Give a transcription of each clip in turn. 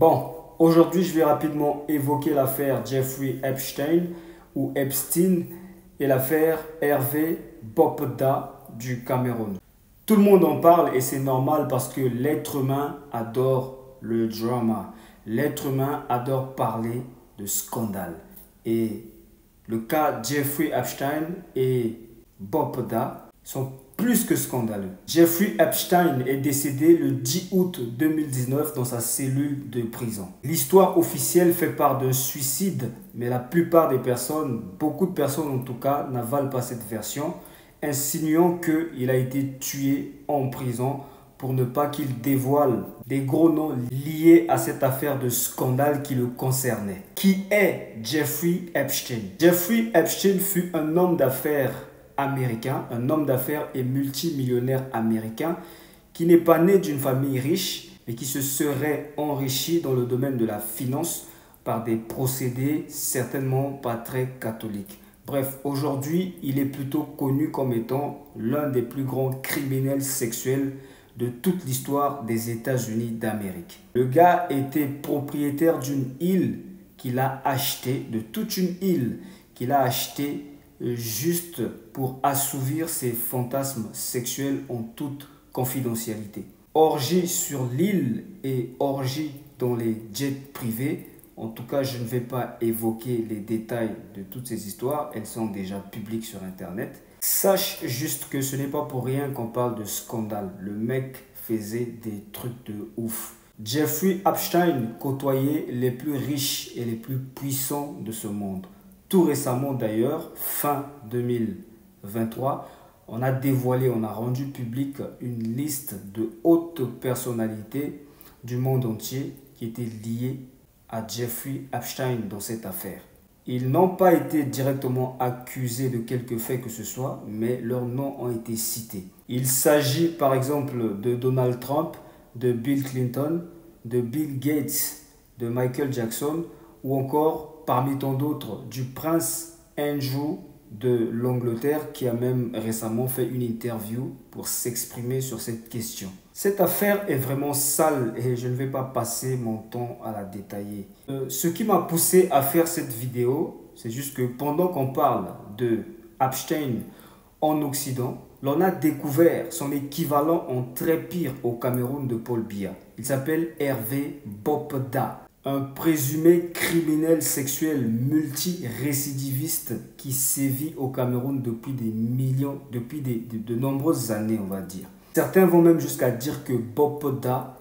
Bon, aujourd'hui, je vais rapidement évoquer l'affaire Jeffrey Epstein ou Epstein et l'affaire Hervé Bopda du Cameroun. Tout le monde en parle et c'est normal parce que l'être humain adore le drama. L'être humain adore parler de scandale. Et le cas Jeffrey Epstein et Bopda sont plus que scandaleux. Jeffrey Epstein est décédé le 10 août 2019 dans sa cellule de prison. L'histoire officielle fait part d'un suicide, mais la plupart des personnes, beaucoup de personnes en tout cas, n'avalent pas cette version, insinuant qu'il a été tué en prison pour ne pas qu'il dévoile des gros noms liés à cette affaire de scandale qui le concernait. Qui est Jeffrey Epstein? Jeffrey Epstein fut un homme d'affaires américain, un homme d'affaires et multimillionnaire américain qui n'est pas né d'une famille riche, mais qui se serait enrichi dans le domaine de la finance par des procédés certainement pas très catholiques. Bref, aujourd'hui, il est plutôt connu comme étant l'un des plus grands criminels sexuels de toute l'histoire des États-Unis d'Amérique. Le gars était propriétaire d'une île qu'il a achetée, de toute une île qu'il a achetée juste pour assouvir ses fantasmes sexuels en toute confidentialité. Orgie sur l'île et orgie dans les jets privés. En tout cas, je ne vais pas évoquer les détails de toutes ces histoires. Elles sont déjà publiques sur Internet. Sache juste que ce n'est pas pour rien qu'on parle de scandale. Le mec faisait des trucs de ouf. Jeffrey Epstein côtoyait les plus riches et les plus puissants de ce monde. Tout récemment d'ailleurs, fin 2023, on a dévoilé, on a rendu public une liste de hautes personnalités du monde entier qui étaient liées à Jeffrey Epstein dans cette affaire. Ils n'ont pas été directement accusés de quelque fait que ce soit, mais leurs noms ont été cités. Il s'agit par exemple de Donald Trump, de Bill Clinton, de Bill Gates, de Michael Jackson ou encore, parmi tant d'autres, du prince Andrew de l'Angleterre qui a même récemment fait une interview pour s'exprimer sur cette question. Cette affaire est vraiment sale et je ne vais pas passer mon temps à la détailler. Ce qui m'a poussé à faire cette vidéo, c'est juste que pendant qu'on parle de Epstein en Occident, l'on a découvert son équivalent en très pire au Cameroun de Paul Biya. Il s'appelle Hervé Bopda. Un présumé criminel sexuel multirécidiviste qui sévit au Cameroun depuis de nombreuses années, on va dire. Certains vont même jusqu'à dire que Bopda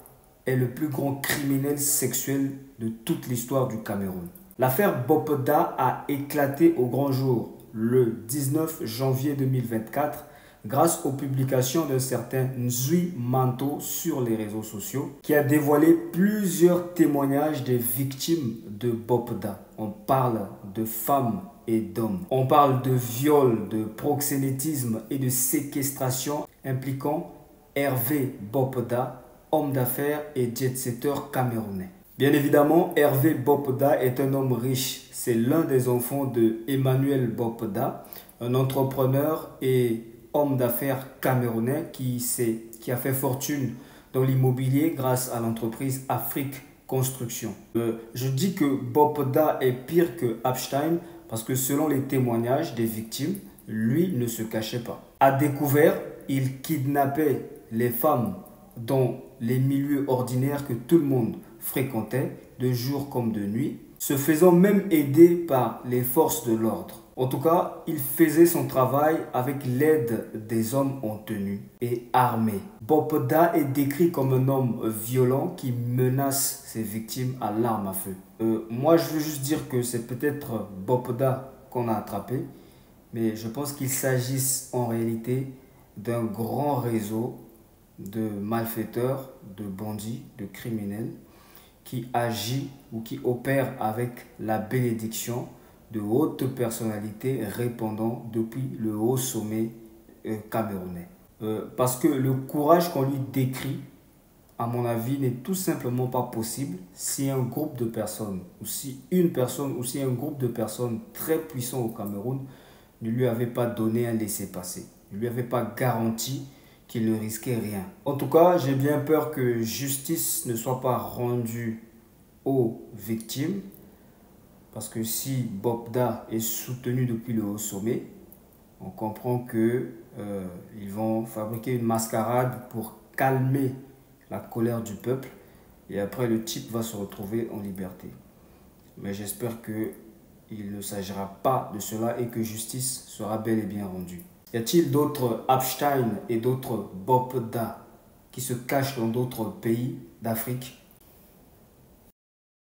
est le plus grand criminel sexuel de toute l'histoire du Cameroun. L'affaire Bopda a éclaté au grand jour le 19 janvier 2024 grâce aux publications d'un certain Nzui Manto sur les réseaux sociaux qui a dévoilé plusieurs témoignages des victimes de Bopda. On parle de femmes et d'hommes. On parle de viol, de proxénétisme et de séquestration impliquant Hervé Bopda, homme d'affaires et jet-setter camerounais. Bien évidemment, Hervé Bopda est un homme riche. C'est l'un des enfants de Emmanuel Bopda, un entrepreneur et homme d'affaires camerounais qui a fait fortune dans l'immobilier grâce à l'entreprise Afrique Construction. Je dis que Bopda est pire que Epstein parce que selon les témoignages des victimes, lui ne se cachait pas. À découvert, il kidnappait les femmes dans les milieux ordinaires que tout le monde fréquentait, de jour comme de nuit, se faisant même aider par les forces de l'ordre. En tout cas, il faisait son travail avec l'aide des hommes en tenue et armés. Bopda est décrit comme un homme violent qui menace ses victimes à l'arme à feu. Moi, je veux juste dire que c'est peut-être Bopda qu'on a attrapé, mais je pense qu'il s'agisse en réalité d'un grand réseau de malfaiteurs, de bandits, de criminels qui agit ou qui opère avec la bénédiction de hautes personnalités répandant depuis le haut sommet camerounais. Parce que le courage qu'on lui décrit, à mon avis, n'est tout simplement pas possible si un groupe de personnes, ou si une personne, ou si un groupe de personnes très puissants au Cameroun ne lui avait pas donné un laissez-passer, ne lui avait pas garanti qu'il ne risquait rien. En tout cas, j'ai bien peur que justice ne soit pas rendue aux victimes. Parce que si Bopda est soutenu depuis le haut sommet, on comprend que ils vont fabriquer une mascarade pour calmer la colère du peuple. Et après, le type va se retrouver en liberté. Mais j'espère qu'il ne s'agira pas de cela et que justice sera bel et bien rendue. Y a-t-il d'autres Epstein et d'autres Bopda qui se cachent dans d'autres pays d'Afrique?